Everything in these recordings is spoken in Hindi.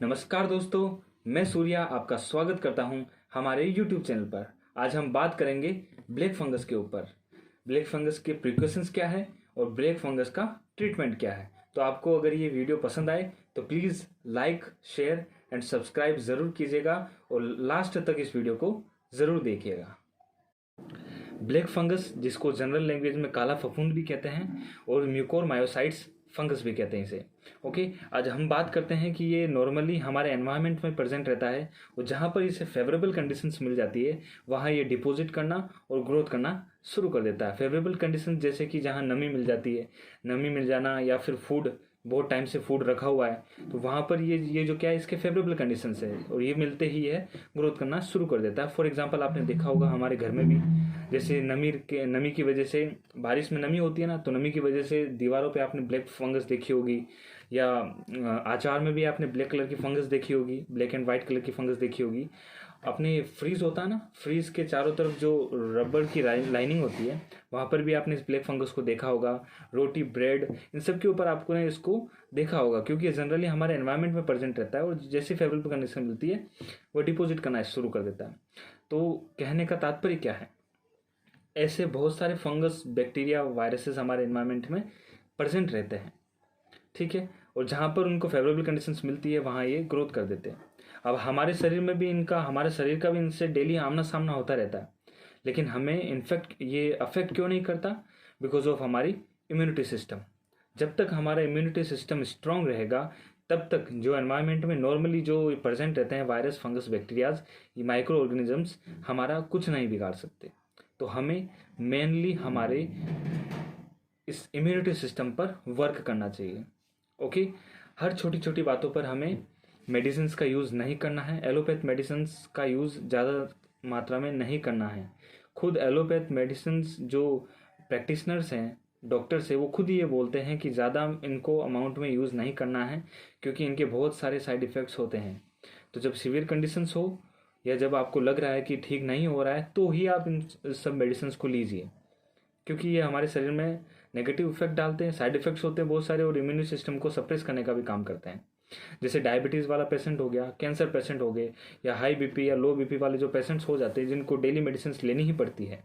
नमस्कार दोस्तों, मैं सूर्या आपका स्वागत करता हूं हमारे YouTube चैनल पर। आज हम बात करेंगे ब्लैक फंगस के ऊपर। ब्लैक फंगस के प्रिकॉशंस क्या है और ब्लैक फंगस का ट्रीटमेंट क्या है। तो आपको अगर ये वीडियो पसंद आए तो please like, share and subscribe ज़रूर कीजिएगा और लास्ट तक इस वीडियो को ज़रूर देखिएगा। ब्लैक फंगस, जिसको जनरल लैंग्वेज में काला फफूंद भी कहते हैं और म्यूकोरमायोसाइट्स फंगस भी कहते हैं इसे। ओके, आज हम बात करते हैं कि ये नॉर्मली हमारे एनवायरनमेंट में प्रेजेंट रहता है और जहाँ पर इसे फेवरेबल कंडीशंस मिल जाती है वहाँ ये डिपॉजिट करना और ग्रोथ करना शुरू कर देता है। फेवरेबल कंडीशन जैसे कि जहाँ नमी मिल जाती है, नमी मिल जाना, या फिर फूड, बहुत टाइम से फूड रखा हुआ है तो वहाँ पर ये जो क्या है, इसके फेवरेबल कंडीशंस है और ये मिलते ही है ग्रोथ करना शुरू कर देता है। फॉर एग्जांपल आपने देखा होगा हमारे घर में भी, जैसे नमी की वजह से, बारिश में नमी होती है ना, तो नमी की वजह से दीवारों पे आपने ब्लैक फंगस देखी होगी, या अचार में भी आपने ब्लैक कलर की फंगस देखी होगी, ब्लैक एंड वाइट कलर की फंगस देखी होगी। अपने फ्रीज होता है ना, फ्रीज के चारों तरफ जो रबर की लाइनिंग होती है वहाँ पर भी आपने इस ब्लैक फंगस को देखा होगा। रोटी, ब्रेड, इन सब के ऊपर आपको ने इसको देखा होगा, क्योंकि ये जनरली हमारे एनवायरनमेंट में प्रेजेंट रहता है और जैसी फेवरेबल कंडीशन मिलती है वो डिपॉजिट करना शुरू कर देता है। तो कहने का तात्पर्य क्या है, ऐसे बहुत सारे फंगस, बैक्टीरिया, वायरसेस हमारे एनवायरनमेंट में प्रेजेंट रहते हैं, ठीक है, और जहाँ पर उनको फेवरेबल कंडीशंस मिलती है वहाँ ये ग्रोथ कर देते हैं। अब हमारे शरीर में भी हमारे शरीर का भी इनसे डेली आमना सामना होता रहता है, लेकिन हमें इनफेक्ट ये अफेक्ट क्यों नहीं करता? बिकॉज ऑफ हमारी इम्यूनिटी सिस्टम। जब तक हमारा इम्यूनिटी सिस्टम स्ट्रांग रहेगा तब तक जो एनवायरनमेंट में नॉर्मली जो प्रेजेंट रहते हैं वायरस, फंगस, बैक्टीरियाज, ये माइक्रो ऑर्गेनिजम्स हमारा कुछ नहीं बिगाड़ सकते। तो हमें मेनली हमारे इस इम्यूनिटी सिस्टम पर वर्क करना चाहिए। ओके, हर छोटी छोटी बातों पर हमें मेडिसिन का यूज़ नहीं करना है। एलोपैथ मेडिसिन का यूज़ ज़्यादा मात्रा में नहीं करना है। खुद एलोपैथ मेडिसिन जो प्रैक्टिशनर्स हैं, डॉक्टर्स हैं, वो खुद ये बोलते हैं कि ज़्यादा इनको अमाउंट में यूज़ नहीं करना है, क्योंकि इनके बहुत सारे साइड इफ़ेक्ट्स होते हैं। तो जब सीवियर कंडीशंस हो या जब आपको लग रहा है कि ठीक नहीं हो रहा है तो ही आप इन सब मेडिसिन को लीजिए, क्योंकि ये हमारे शरीर में नेगेटिव इफेक्ट डालते हैं, साइड इफेक्ट्स होते हैं बहुत सारे, और इम्यून सिस्टम को सप्रेस करने का भी काम करते हैं। जैसे डायबिटीज़ वाला पेशेंट हो गया, कैंसर पेशेंट हो गए, या हाई बीपी या लो बीपी वाले जो पेशेंट्स हो जाते हैं जिनको डेली मेडिसिन लेनी ही पड़ती है,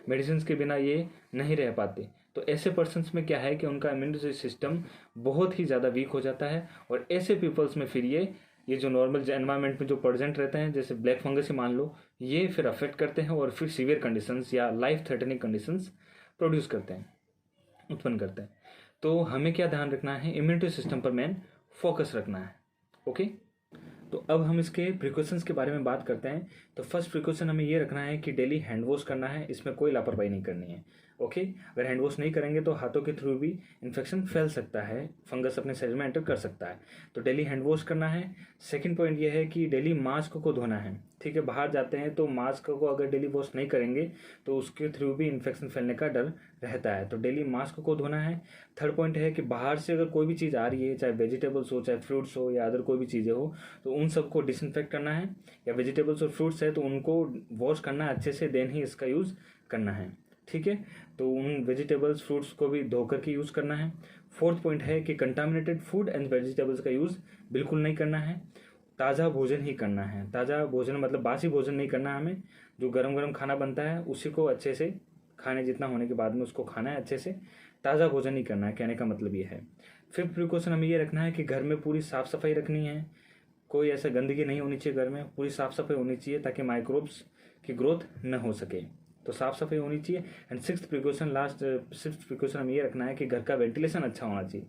मेडिसिन के बिना ये नहीं रह पाते, तो ऐसे पर्सनस में क्या है कि उनका इम्यूनिटी सिस्टम बहुत ही ज़्यादा वीक हो जाता है। और ऐसे पीपल्स में फिर ये जो नॉर्मल एनवायरनमेंट में जो प्रेजेंट रहते हैं, जैसे ब्लैक फंगस ही मान लो, ये फिर अफेक्ट करते हैं और फिर सीवियर कंडीशंस या लाइफ थ्रेटनिंग कंडीशंस प्रोड्यूस करते हैं, उत्पन्न करते हैं। तो हमें क्या ध्यान रखना है, इम्यूनिटी सिस्टम पर मेन फोकस रखना है। ओके, तो अब हम इसके प्रिकॉशंस के बारे में बात करते हैं। तो फर्स्ट प्रिकॉशन हमें ये रखना है कि डेली हैंड वॉश करना है, इसमें कोई लापरवाही नहीं करनी है। ओके, अगर हैंड वॉश नहीं करेंगे तो हाथों के थ्रू भी इन्फेक्शन फैल सकता है, फंगस अपने शरीर में एंटर कर सकता है, तो डेली हैंड वॉश करना है। सेकंड पॉइंट ये है कि डेली मास्क को धोना है, ठीक है। बाहर जाते हैं तो मास्क को अगर डेली वॉश नहीं करेंगे तो उसके थ्रू भी इन्फेक्शन फैलने का डर रहता है, तो डेली मास्क को धोना है। थर्ड पॉइंट है कि बाहर से अगर कोई भी चीज़ आ रही है, चाहे वेजिटेबल्स हो, चाहे फ्रूट्स हो, या अदर कोई भी चीज़ें हो, तो उन सबको डिसइंफेक्ट करना है। या वेजिटेबल्स और फ्रूट्स है तो उनको वॉश करना है अच्छे से, देन ही इसका यूज़ करना है, ठीक है। तो उन वेजिटेबल्स, फ्रूट्स को भी धोकर के यूज़ करना है। फोर्थ पॉइंट है कि कंटामिनेटेड फूड एंड वेजिटेबल्स का यूज़ बिल्कुल नहीं करना है। ताज़ा भोजन ही करना है। ताज़ा भोजन मतलब बासी भोजन नहीं करना है हमें। जो गरम गरम खाना बनता है उसी को अच्छे से, खाने जितना होने के बाद में उसको खाना है अच्छे से, ताज़ा भोजन ही करना है, कहने का मतलब ये है। फिफ्थ प्रिकॉशन हमें ये रखना है कि घर में पूरी साफ़ सफाई रखनी है। कोई ऐसा गंदगी नहीं होनी चाहिए घर में, पूरी साफ़ सफाई होनी चाहिए ताकि माइक्रोब्स की ग्रोथ न हो सके, तो साफ़ सफाई होनी चाहिए। एंड सिक्स्थ प्रिकॉशन हमें ये रखना है कि घर का वेंटिलेशन अच्छा होना चाहिए।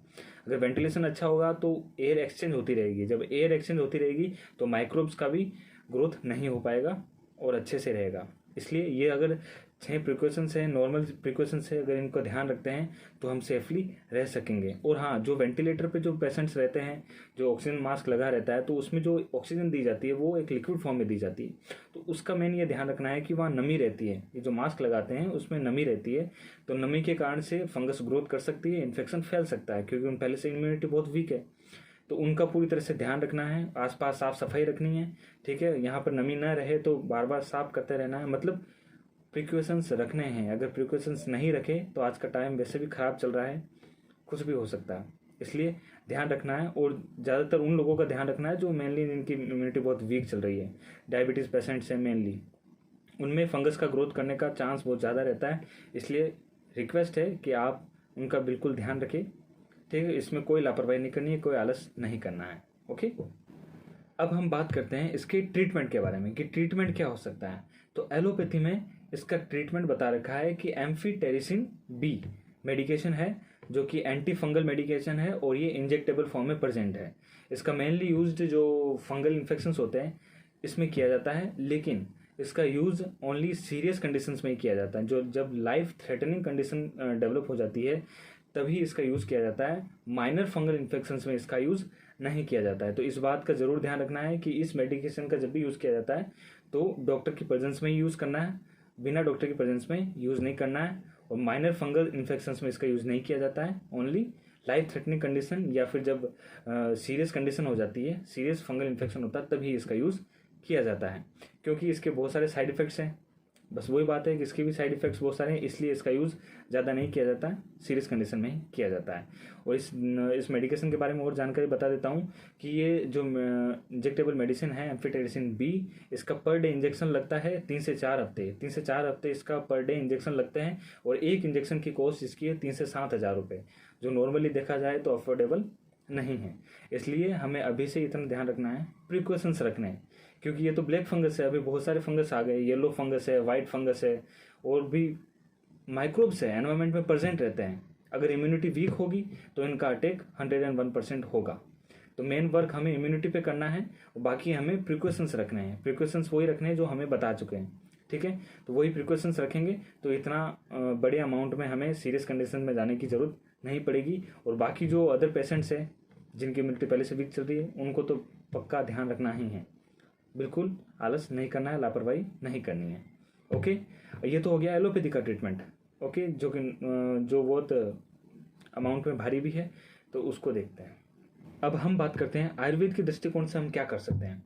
अगर वेंटिलेशन अच्छा होगा तो एयर एक्सचेंज होती रहेगी, जब एयर एक्सचेंज होती रहेगी तो माइक्रोब्स का भी ग्रोथ नहीं हो पाएगा और अच्छे से रहेगा। इसलिए ये अगर 6 प्रिकॉशंस हैं, नॉर्मल प्रिकॉशंस है, अगर इनको ध्यान रखते हैं तो हम सेफली रह सकेंगे। और हाँ, जो वेंटिलेटर पे जो पेशेंट्स रहते हैं, जो ऑक्सीजन मास्क लगा रहता है, तो उसमें जो ऑक्सीजन दी जाती है वो एक लिक्विड फॉर्म में दी जाती है, तो उसका मेन ये ध्यान रखना है कि वहाँ नमी रहती है। ये जो मास्क लगाते हैं उसमें नमी रहती है, तो नमी के कारण से फंगस ग्रोथ कर सकती है, इन्फेक्शन फैल सकता है, क्योंकि उन पहले से इम्यूनिटी बहुत वीक है। तो उनका पूरी तरह से ध्यान रखना है। आसपास साफ सफाई रखनी है, ठीक है। यहाँ पर नमी ना रहे तो बार बार साफ करते रहना है, मतलब प्रिकॉशंस रखने हैं। अगर प्रिकॉशंस नहीं रखे तो आज का टाइम वैसे भी ख़राब चल रहा है, कुछ भी हो सकता है। इसलिए ध्यान रखना है, और ज़्यादातर उन लोगों का ध्यान रखना है जो मेनली जिनकी इम्यूनिटी बहुत वीक चल रही है, डायबिटीज़ पेशेंट्स हैं मेनली, उनमें फंगस का ग्रोथ करने का चांस बहुत ज़्यादा रहता है। इसलिए रिक्वेस्ट है कि आप उनका बिल्कुल ध्यान रखें, ठीक है। इसमें कोई लापरवाही नहीं करनी है, कोई आलस नहीं करना है। ओके, अब हम बात करते हैं इसके ट्रीटमेंट के बारे में कि ट्रीटमेंट क्या हो सकता है। तो एलोपैथी में इसका ट्रीटमेंट बता रखा है कि एम्फीटेरिसिन बी मेडिकेशन है, जो कि एंटी फंगल मेडिकेशन है और ये इंजेक्टेबल फॉर्म में प्रेजेंट है। इसका मेनली यूज्ड जो फंगल इन्फेक्शंस होते हैं इसमें किया जाता है, लेकिन इसका यूज़ ओनली सीरियस कंडीशंस में ही किया जाता है। जो जब लाइफ थ्रेटनिंग कंडीशन डेवलप हो जाती है तभी इसका यूज़ किया जाता है। माइनर फंगल इन्फेक्शंस में इसका यूज़ नहीं किया जाता है। तो इस बात का ज़रूर ध्यान रखना है कि इस मेडिकेशन का जब भी यूज़ किया जाता है तो डॉक्टर की प्रेजेंस में ही यूज़ करना है, बिना डॉक्टर की प्रेजेंस में यूज़ नहीं करना है। और माइनर फंगल इन्फेक्शंस में इसका यूज़ नहीं किया जाता है। ओनली लाइफ थ्रेटनिंग कंडीशन या फिर जब सीरियस कंडीशन हो जाती है, सीरियस फंगल इन्फेक्शन होता है, तभी इसका यूज़ किया जाता है। क्योंकि इसके बहुत सारे साइड इफ़ेक्ट्स हैं, बस वही बात है कि इसके भी साइड इफ़ेक्ट्स बहुत सारे हैं, इसलिए इसका यूज़ ज़्यादा नहीं किया जाता है, सीरियस कंडीशन में ही किया जाता है। और इस मेडिकेशन के बारे में और जानकारी बता देता हूँ कि ये जो इंजेक्टेबल मेडिसिन है एम्फीटेरिसिन बी, इसका पर डे इंजेक्शन लगता है 3 से 4 हफ्ते। 3 से 4 हफ्ते इसका पर डे इंजेक्शन लगते हैं, और एक इंजेक्शन की कॉस्ट इसकी है 3 से 7 हज़ार रुपये, जो नॉर्मली देखा जाए तो अफोर्डेबल नहीं है। इसलिए हमें अभी से इतना ध्यान रखना है, प्रिकॉशंस रखने हैं, क्योंकि ये तो ब्लैक फंगस है, अभी बहुत सारे फंगस आ गए, येलो फंगस है, वाइट फंगस है, और भी माइक्रोब्स है एनवायरमेंट में प्रेजेंट रहते हैं। अगर इम्यूनिटी वीक होगी तो इनका अटैक 101% होगा। तो मेन वर्क हमें इम्यूनिटी पे करना है, और बाकी हमें प्रिकॉशंस रखने हैं। प्रिकॉशंस वही रखने हैं जो हमें बता चुके हैं, ठीक है। तो वही प्रिकॉशंस रखेंगे तो इतना बड़े अमाउंट में हमें सीरियस कंडीशन में जाने की ज़रूरत नहीं पड़ेगी। और बाकी जो अदर पेशेंट्स हैं जिनकी इम्यूनिटी पहले से वीक चल रही है, उनको तो पक्का ध्यान रखना ही है, बिल्कुल आलस नहीं करना है, लापरवाही नहीं करनी है। ओके, ये तो हो गया एलोपैथी का ट्रीटमेंट। ओके, जो बहुत अमाउंट में भारी भी है, तो उसको देखते हैं। अब हम बात करते हैं आयुर्वेद के दृष्टिकोण से हम क्या कर सकते हैं।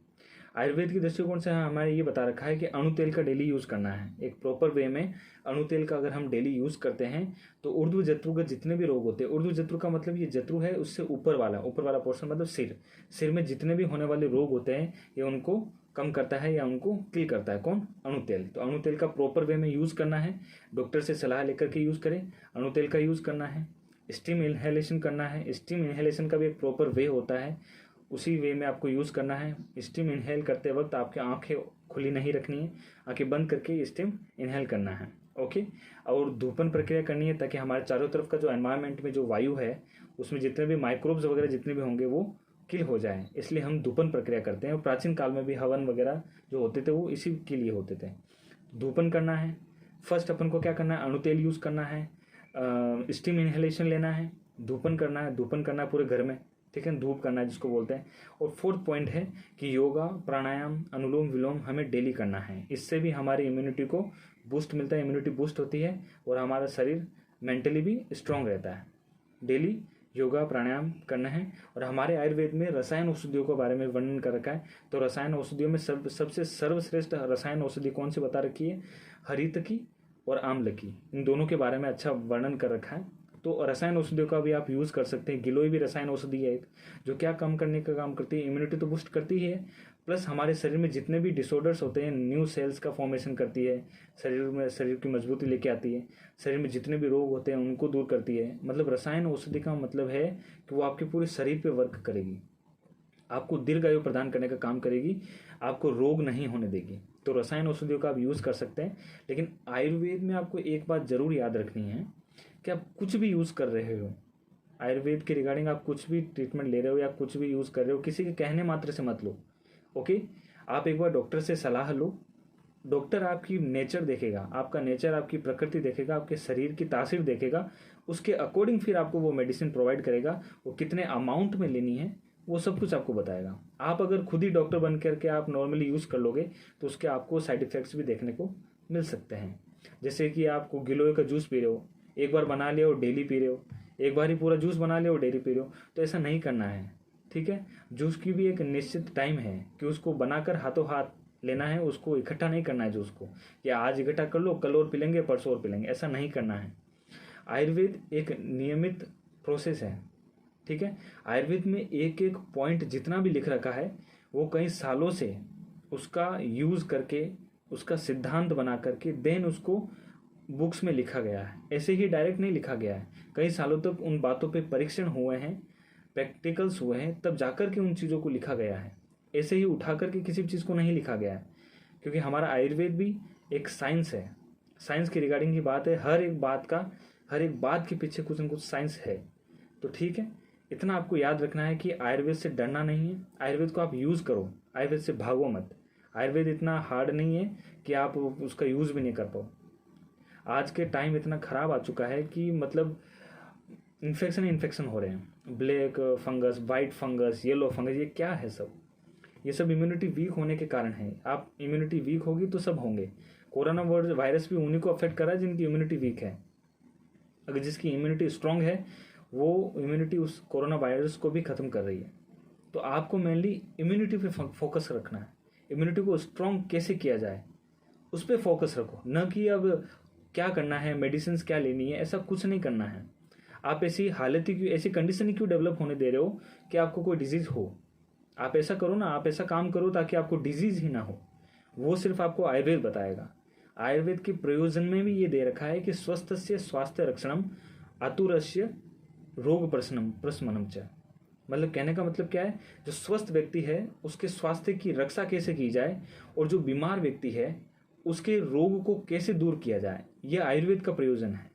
आयुर्वेद के दृष्टिकोण से हमारे ये बता रखा है कि अणु तेल का डेली यूज़ करना है। एक प्रॉपर वे में अणु तेल का अगर हम डेली यूज़ करते हैं तो ऊर्ध्व जत्रु जितने भी रोग होते हैं, ऊर्ध्व जत्रु का मतलब ये जत्रु है उससे ऊपर वाला पोर्शन, मतलब सिर में जितने भी होने वाले रोग होते हैं ये उनको कम करता है या उनको किल करता है। कौन? अणु तेल। तो अणु तेल का प्रॉपर वे में यूज़ करना है, डॉक्टर से सलाह लेकर के यूज़ करें। अणु तेल का यूज़ करना है, स्टीम इनहेलेशन करना है। स्टीम इनहेलेशन का भी एक प्रॉपर वे होता है, उसी वे में आपको यूज़ करना है। स्टीम इनहेल करते वक्त आपकी आंखें खुली नहीं रखनी है, आंखें बंद करके स्टीम इनहेल करना है। ओके, और धूपन प्रक्रिया करनी है ताकि हमारे चारों तरफ का जो एनवायरनमेंट में जो वायु है उसमें जितने भी माइक्रोब्स वगैरह जितने भी होंगे वो किल हो जाए, इसलिए हम धूपन प्रक्रिया करते हैं। और प्राचीन काल में भी हवन वगैरह जो होते थे वो इसी के लिए होते थे। धूपन करना है। फर्स्ट अपन को क्या करना है? अणु तेल यूज़ करना है, स्टीम इनहेलेशन लेना है, धूपन करना है। धूपन करना है पूरे घर में, ठीक है, धूप करना है जिसको बोलते हैं। और फोर्थ पॉइंट है कि योगा, प्राणायाम, अनुलोम विलोम हमें डेली करना है। इससे भी हमारी इम्यूनिटी को बूस्ट मिलता है, इम्यूनिटी बूस्ट होती है और हमारा शरीर मेंटली भी स्ट्रांग रहता है। डेली योगा प्राणायाम करना है। और हमारे आयुर्वेद में रसायन औषधियों के बारे में वर्णन कर रखा है। तो रसायन औषधियों में सबसे सर्वश्रेष्ठ रसायन औषधि कौन सी बता रखी है? हरित की और आम्ल की, इन दोनों के बारे में अच्छा वर्णन कर रखा है। तो रसायन औषधियों का भी आप यूज़ कर सकते हैं। गिलोय भी रसायन औषधि है एक, जो क्या कम करने का काम करती है? इम्यूनिटी तो बूस्ट करती ही है, प्लस हमारे शरीर में जितने भी डिसऑर्डर्स होते हैं, न्यू सेल्स का फॉर्मेशन करती है, शरीर की मजबूती लेके आती है, शरीर में जितने भी रोग होते हैं उनको दूर करती है। मतलब रसायन औषधि का मतलब है कि वो आपके पूरे शरीर पे वर्क करेगी, आपको दीर्घायु प्रदान करने का काम करेगी, आपको रोग नहीं होने देगी। तो रसायन औषधियों का आप यूज़ कर सकते हैं। लेकिन आयुर्वेद में आपको एक बात ज़रूर याद रखनी है कि आप कुछ भी यूज़ कर रहे हो, आयुर्वेद के रिगार्डिंग आप कुछ भी ट्रीटमेंट ले रहे हो या कुछ भी यूज़ कर रहे हो, किसी के कहने मात्र से मत लो। ओके, आप एक बार डॉक्टर से सलाह लो। डॉक्टर आपकी नेचर देखेगा, आपका नेचर, आपकी प्रकृति देखेगा, आपके शरीर की तासीर देखेगा, उसके अकॉर्डिंग फिर आपको वो मेडिसिन प्रोवाइड करेगा। वो कितने अमाउंट में लेनी है वो सब कुछ आपको बताएगा। आप अगर खुद ही डॉक्टर बन करके आप नॉर्मली यूज़ कर लोगे तो उसके आपको साइड इफ़ेक्ट्स भी देखने को मिल सकते हैं। जैसे कि आपको गिलोय का जूस पी रहे हो, एक बार बना लिया और डेली पी रहे हो, एक बार ही पूरा जूस बना लिया और डेली पी रहे हो, तो ऐसा नहीं करना है, ठीक है। जूस की भी एक निश्चित टाइम है कि उसको बनाकर हाथों हाथ लेना है, उसको इकट्ठा नहीं करना है जूस को, या आज इकट्ठा कर लो, कल और पी लेंगे, परसों और पी लेंगे, ऐसा नहीं करना है। आयुर्वेद एक नियमित प्रोसेस है, ठीक है। आयुर्वेद में एक एक पॉइंट जितना भी लिख रखा है वो कई सालों से उसका यूज़ करके, उसका सिद्धांत बना करके देन उसको बुक्स में लिखा गया है। ऐसे ही डायरेक्ट नहीं लिखा गया है, कई सालों तक उन बातों पे परीक्षण हुए हैं, प्रैक्टिकल्स हुए हैं, तब जाकर के उन चीज़ों को लिखा गया है। ऐसे ही उठा करके किसी भी चीज़ को नहीं लिखा गया है, क्योंकि हमारा आयुर्वेद भी एक साइंस है। साइंस के रिगार्डिंग की बात है, हर एक बात के पीछे कुछ न कुछ साइंस है। तो ठीक है, इतना आपको याद रखना है कि आयुर्वेद से डरना नहीं है, आयुर्वेद को आप यूज़ करो, आयुर्वेद से भागो मत। आयुर्वेद इतना हार्ड नहीं है कि आप उसका यूज़ भी नहीं कर पाओ। आज के टाइम इतना ख़राब आ चुका है कि मतलब इन्फेक्शन हो रहे हैं, black fungus, white fungus, yellow fungus, ये क्या है सब? ये सब इम्यूनिटी वीक होने के कारण है। आप इम्यूनिटी वीक होगी तो सब होंगे। कोरोना वायरस भी उन्हीं को अफेक्ट कर रहा है जिनकी इम्यूनिटी वीक है। अगर जिसकी इम्यूनिटी स्ट्रांग है वो इम्यूनिटी उस कोरोना वायरस को भी ख़त्म कर रही है। तो आपको मेनली इम्यूनिटी पे फोकस रखना है। इम्यूनिटी को स्ट्रांग कैसे किया जाए उस पर फोकस रखो, न कि अब क्या करना है, मेडिसिन क्या लेनी है, ऐसा कुछ नहीं करना है। आप ऐसी हालत ही क्यों, ऐसी कंडीशन ही क्यों डेवलप होने दे रहे हो कि आपको कोई डिजीज़ हो? आप ऐसा करो ना, आप ऐसा काम करो ताकि आपको डिजीज़ ही ना हो। वो सिर्फ आपको आयुर्वेद बताएगा। आयुर्वेद के प्रयोजन में भी ये दे रखा है कि स्वस्थस्य स्वास्थ्य रक्षणम आतुरस्य रोग प्रशमनम च। मतलब कहने का मतलब क्या है, जो स्वस्थ व्यक्ति है उसके स्वास्थ्य की रक्षा कैसे की जाए और जो बीमार व्यक्ति है उसके रोग को कैसे दूर किया जाए, ये आयुर्वेद का प्रयोजन है।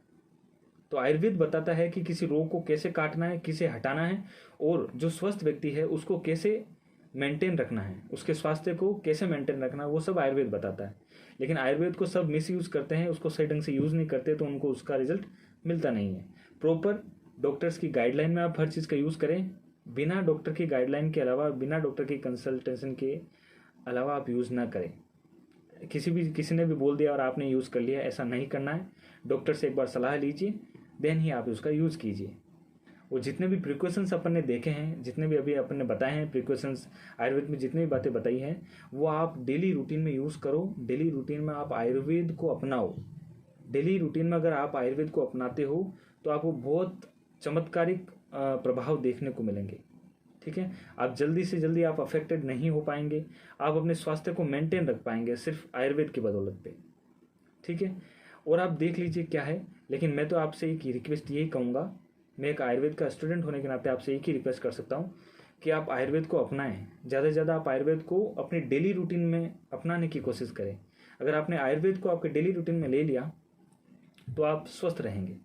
तो आयुर्वेद बताता है कि किसी रोग को कैसे काटना है, किसे हटाना है, और जो स्वस्थ व्यक्ति है उसको कैसे मेंटेन रखना है, उसके स्वास्थ्य को कैसे मेंटेन रखना है, वो सब आयुर्वेद बताता है। लेकिन आयुर्वेद को सब मिस यूज़ करते हैं, उसको सही ढंग से यूज़ नहीं करते, तो उनको उसका रिजल्ट मिलता नहीं है। प्रॉपर डॉक्टर्स की गाइडलाइन में आप हर चीज़ का यूज़ करें। बिना डॉक्टर की गाइडलाइन के अलावा, बिना डॉक्टर की कंसल्टेशन के अलावा आप यूज़ ना करें। किसी ने भी बोल दिया और आपने यूज़ कर लिया, ऐसा नहीं करना है। डॉक्टर से एक बार सलाह लीजिए, देन ही आप उसका यूज़ कीजिए। वो जितने भी प्रिकॉशंस अपन ने देखे हैं, जितने भी अभी अपन ने बताए हैं प्रिकॉशंस, आयुर्वेद में जितनी भी बातें बताई हैं, वो आप डेली रूटीन में यूज़ करो। डेली रूटीन में आप आयुर्वेद को अपनाओ। डेली रूटीन में अगर आप आयुर्वेद को अपनाते हो तो आपको बहुत चमत्कारिक प्रभाव देखने को मिलेंगे। ठीक है, आप जल्दी से जल्दी आप अफेक्टेड नहीं हो पाएंगे, आप अपने स्वास्थ्य को मेंटेन रख पाएंगे सिर्फ आयुर्वेद की बदौलत पे। ठीक है, और आप देख लीजिए क्या है। लेकिन मैं तो आपसे एक रिक्वेस्ट यही कहूँगा, मैं एक आयुर्वेद का स्टूडेंट होने के नाते आपसे एक ही रिक्वेस्ट कर सकता हूँ कि आप आयुर्वेद को अपनाएं। ज़्यादा से ज़्यादा आप आयुर्वेद को अपनी डेली रूटीन में अपनाने की कोशिश करें। अगर आपने आयुर्वेद को आपके डेली रूटीन में ले लिया तो आप स्वस्थ रहेंगे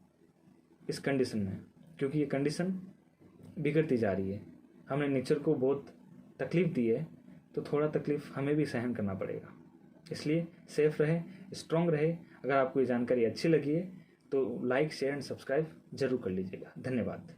इस कंडीशन में, क्योंकि ये कंडीशन बिगड़ती जा रही है। हमने नेचर को बहुत तकलीफ़ दी है, तो थोड़ा तकलीफ़ हमें भी सहन करना पड़ेगा। इसलिए सेफ रहे, स्ट्रांग रहे। अगर आपको ये जानकारी अच्छी लगी है तो लाइक, शेयर एंड सब्सक्राइब जरूर कर लीजिएगा। धन्यवाद।